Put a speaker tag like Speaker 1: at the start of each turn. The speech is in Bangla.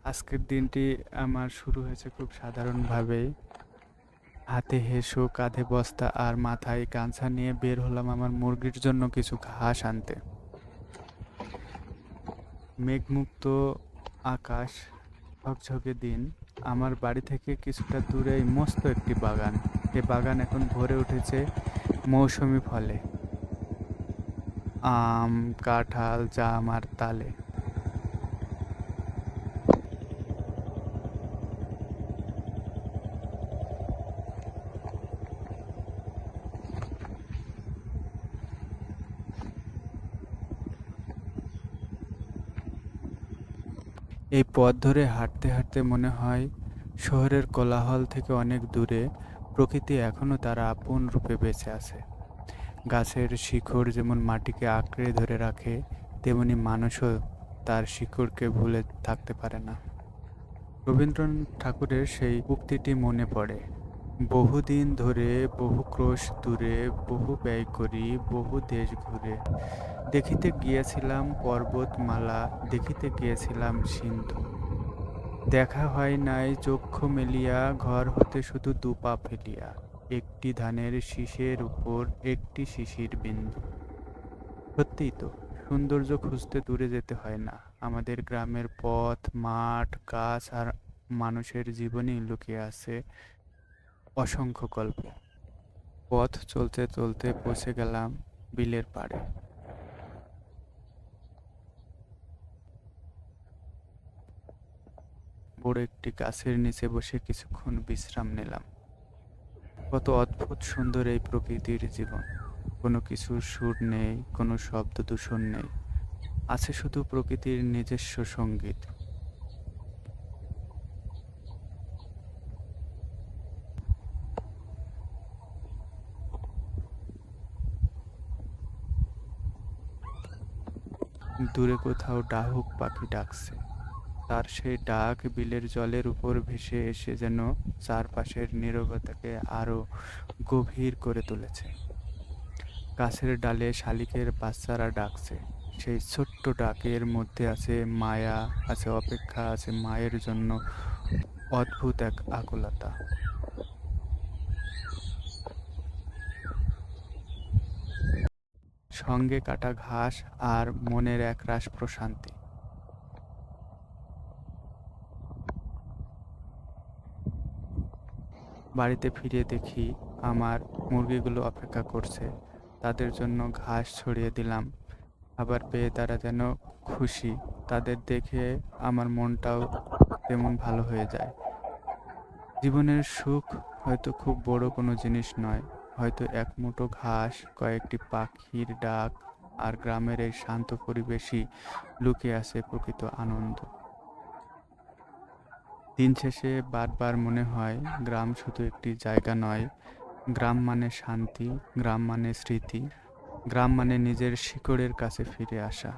Speaker 1: আজকের দিনটি আমার শুরু হয়েছে খুব সাধারণভাবেই। হাতে হেসো, কাঁধে বস্তা আর মাথায় গামছা নিয়ে বের হলাম আমার মুরগির জন্য কিছু ঘাস আনতে। মেঘমুক্ত আকাশ, ঝকঝকে দিন। আমার বাড়ি থেকে কিছুটা দূরেই মস্ত একটি বাগান। এ বাগান এখন ভরে উঠেছে মৌসুমি ফলে, আম, কাঁঠাল, জাম আর তালে। এই পথ ধরে হাঁটতে হাঁটতে মনে হয় শহরের কোলাহল থেকে অনেক দূরে প্রকৃতি এখনো তার আপন রূপে বেঁচে আছে। গাছের শিকড় যেমন মাটিকে আঁকড়ে ধরে রাখে, তেমনি মানুষও তার শিকড়কে ভুলে থাকতে পারে না। রবীন্দ্রনাথ ঠাকুরের সেই উক্তিটি মনে পড়ে, বহুদিন ধরে বহু ক্রোশ দূরে বহু ব্যয় করি বহু দেশ ঘুরে, দেখিতে গিয়েছিলাম পর্বতমালা, দেখিতে গিয়েছিলাম সিন্ধু। দেখা হয় নাই চক্ষু মেলিয়া, ঘর হতে শুধু দুপা ফেলিয়া, একটি ধানের শীষের উপর একটি শিশির বিন্দু। সত্যিই তো, সৌন্দর্য খুঁজতে দূরে যেতে হয় না। আমাদের গ্রামের পথ, মাঠ, গাছ আর মানুষের জীবনেই লুকিয়ে আছে অসংখ্য গল্প। পথ চলতে চলতে পৌঁছে গেলাম বিলের পাড়ে। বড় একটি গাছের নিচে বসে কিছুক্ষণ বিশ্রাম নিলাম। কত অদ্ভুত সুন্দর এই প্রকৃতির জীবন। কোনো কিছুর সুর নেই, কোনো শব্দ দূষণ নেই, আছে শুধু প্রকৃতির নিজস্ব সঙ্গীত। দূরে কোথাও ডাহুক পাখি ডাকছে, তার সেই ডাক বিলের জলের উপর ভেসে এসে যেন চারপাশের নীরবতাকে আরো গভীর করে তুলেছে। গাছের ডালে শালিকের বাচ্চারা ডাকছে, সেই ছোট্ট ডাকের মধ্যে আছে মায়া, আছে অপেক্ষা, আছে মায়ের জন্য অদ্ভুত এক আকুলতা। সঙ্গে কাটা ঘাস আর মনের একরাশ প্রশান্তি। বাড়িতে ফিরে দেখি আমার মুরগিগুলো অপেক্ষা করছে। তাদের জন্য ঘাস ছড়িয়ে দিলাম, খাবার পেয়ে তারা যেন খুশি। তাদের দেখে আমার মনটাও তেমন ভালো হয়ে যায়। জীবনের সুখ হয়তো খুব বড় কোনো জিনিস নয়, হয়তো এক মুঠো ঘাস, কয়েকটি পাখির ডাক আর গ্রামের এই শান্ত পরিবেশই লুকিয়ে আছে প্রকৃত আনন্দ। দিন শেষে বারবার মনে হয় গ্রাম শুধু একটি জায়গা নয়, গ্রাম মানে শান্তি, গ্রাম মানে স্মৃতি, গ্রাম মানে নিজের শিকড়ের কাছে ফিরে আসা।